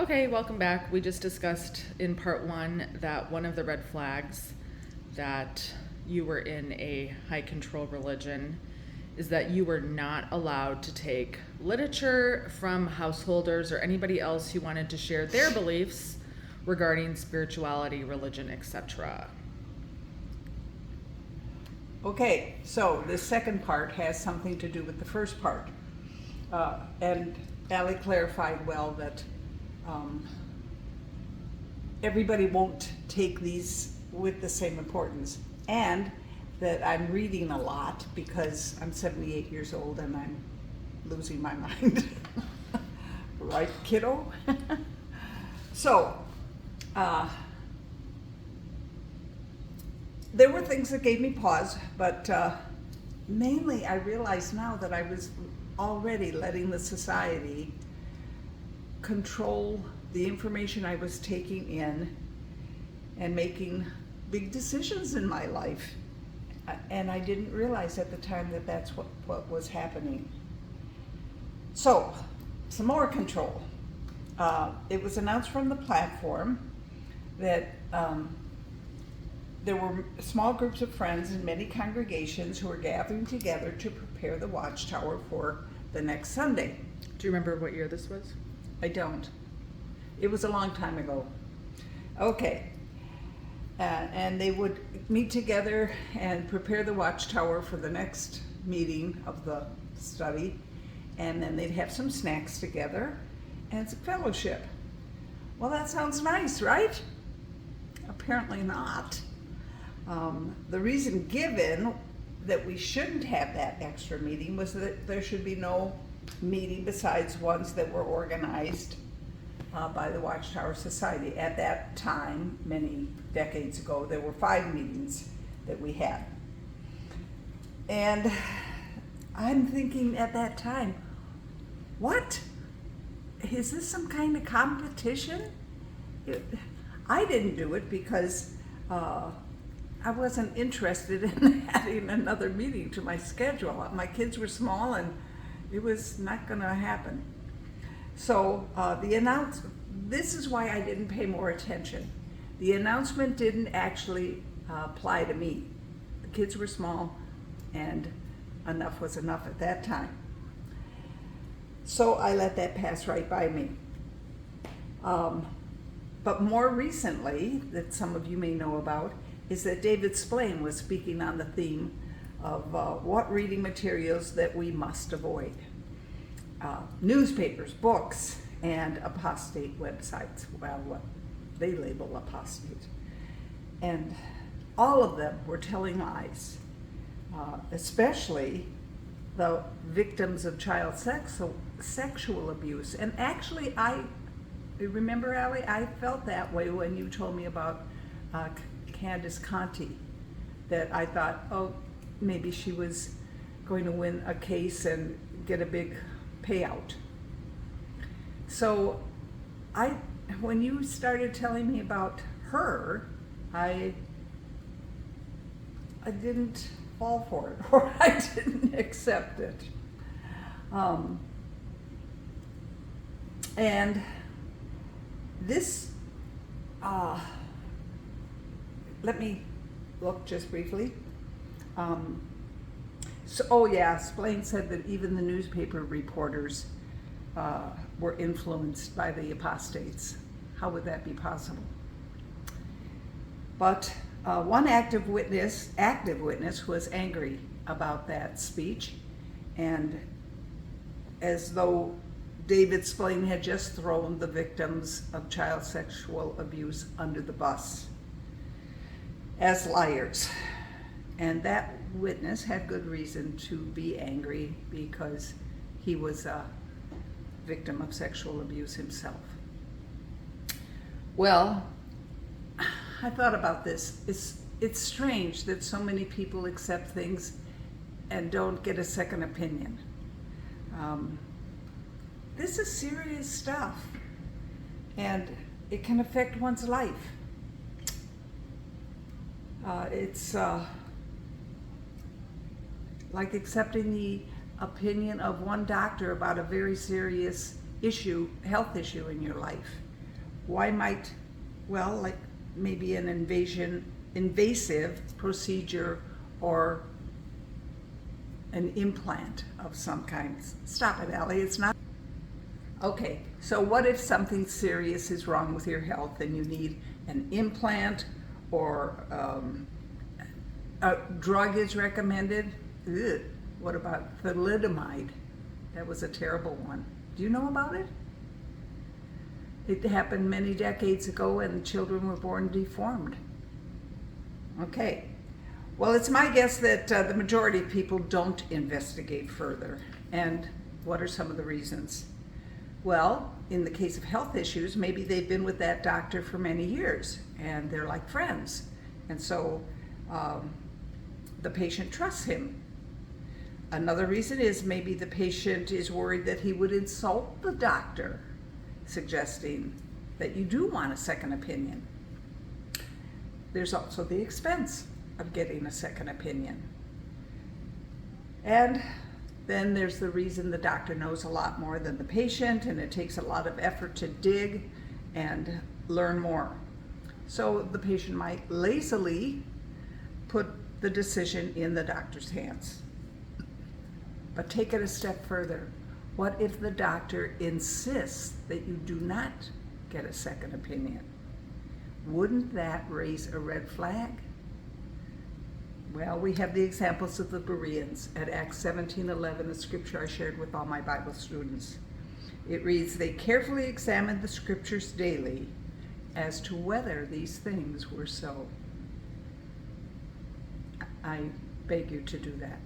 Okay, welcome back. We just discussed in part one that one of the red flags that you were in a high control religion is that you were not allowed to take literature from householders or anybody else who wanted to share their beliefs regarding spirituality, religion, etc. Okay, so the second part has something to do with the first part. And Allie clarified well that everybody won't take these with the same importance, and that I'm reading a lot because I'm 78 years old and I'm losing my mind. Right, kiddo? So, there were things that gave me pause, but mainly I realize now that I was already letting the society control the information I was taking in and making big decisions in my life. And I didn't realize at the time that that's what was happening. So, some more control. It was announced from the platform that there were small groups of friends in many congregations who were gathering together to prepare the watchtower for the next Sunday. Do you remember what year this was? I don't. It was a long time ago. Okay. And they would meet together and prepare the watchtower for the next meeting of the study. And then they'd have some snacks together and some fellowship. Well, that sounds nice, right? Apparently not. The reason given that we shouldn't have that extra meeting was that there should be no meeting besides ones that were organized by the Watchtower Society. At that time, many decades ago, there were 5 meetings that we had. And I'm thinking at that time, what? Is this some kind of competition? I didn't do it because I wasn't interested in adding another meeting to my schedule. My kids were small and it was not going to happen. So this is why I didn't pay more attention. The announcement didn't actually apply to me. The kids were small and enough was enough at that time. So I let that pass right by me. But more recently, that some of you may know about, is that David Splain was speaking on the theme of what reading materials that we must avoid. Newspapers, books, and apostate websites. Well, what they label apostate. And all of them were telling lies, especially the victims of child sexual abuse. And actually, remember, Allie, I felt that way when you told me about Candace Conti, that I thought, oh, maybe she was going to win a case and get a big payout. So when you started telling me about her, I didn't fall for it, or I didn't accept it. And this, let me look just briefly. Splain said that even the newspaper reporters were influenced by the apostates. How would that be possible? But one active witness was angry about that speech, and as though David Splain had just thrown the victims of child sexual abuse under the bus as liars. And that witness had good reason to be angry because he was a victim of sexual abuse himself. Well, I thought about this. It's strange that so many people accept things and don't get a second opinion. This is serious stuff, and it can affect one's life. It's like accepting the opinion of one doctor about a very serious health issue in your life. Why might, well, like maybe an invasive procedure or an implant of some kind. Stop it, Allie, it's not. Okay, so what if something serious is wrong with your health and you need an implant or a drug is recommended? Ugh. What about thalidomide? That was a terrible one. Do you know about it? It happened many decades ago and children were born deformed. Okay, well, it's my guess that the majority of people don't investigate further. And what are some of the reasons? Well, in the case of health issues, maybe they've been with that doctor for many years and they're like friends. And so the patient trusts him. Another reason is maybe the patient is worried that he would insult the doctor, suggesting that you do want a second opinion. There's also the expense of getting a second opinion. And then there's the reason the doctor knows a lot more than the patient, and it takes a lot of effort to dig and learn more. So the patient might lazily put the decision in the doctor's hands. But take it a step further. What if the doctor insists that you do not get a second opinion? Wouldn't that raise a red flag? Well, we have the examples of the Bereans at Acts 17:11, a scripture I shared with all my Bible students. It reads, "They carefully examined the scriptures daily as to whether these things were so." I beg you to do that.